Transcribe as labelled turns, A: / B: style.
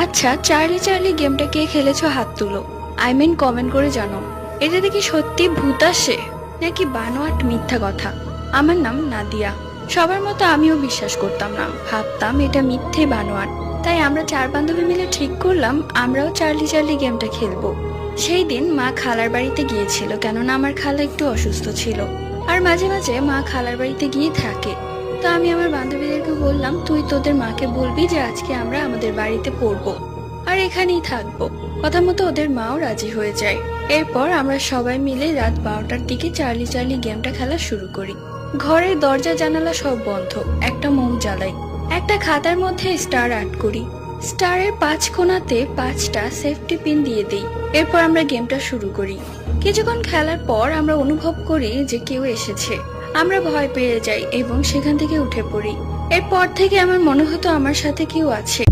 A: আচ্ছা, Charlie Charlie গেমটা কে খেলেছো হাত তুলো। আই মিন কমেন্ট করে জানো। এটাতে কি সত্যি ভূত আসে নাকি বানোয়াট মিথ্যা কথা? আমার নাম নাদিয়া। সবার মতো আমিও বিশ্বাস করতাম না, ভাবতাম এটা মিথ্যে বানোয়াট। তাই আমরা চার বান্ধবী মিলে ঠিক করলাম আমরাও চার্লি চার্লি গেমটা খেলবো। সেই দিন মা খালার বাড়িতে গিয়েছিল, কেননা আমার খালা একটু অসুস্থ ছিল। আর মাঝে মাঝে মা খালার বাড়িতে গিয়ে থাকে। তো আমি আমার বান্ধবীদেরকে বললাম, তুই তোদের মাকে বলবি যে আজকে আমরা আমাদের বাড়িতে পড়বো আর এখানেই থাকবো। কথা মতো ওদের মাও রাজি হয়ে যায়। এরপর আমরা সবাই মিলে রাত 12টার দিকে চার্লি চার্লি গেমটা খেলা শুরু করি। ঘরের দরজা জানালা সব বন্ধ, একটা মোম জ্বালাই, একটা খাতার মধ্যে স্টার আর্ট করি, স্টারের 5 কোণাতে 5টা সেফটি পিন দিয়ে দিই। এরপর আমরা গেমটা শুরু করি। কিছুক্ষণ খেলার পর আমরা অনুভব করি যে কেউ এসেছে। আমরা ভয় পেয়ে যাই এবং সেখান থেকে উঠে পড়ি। এরপর থেকে আমার মনে হতো আমার সাথে কেউ আছে।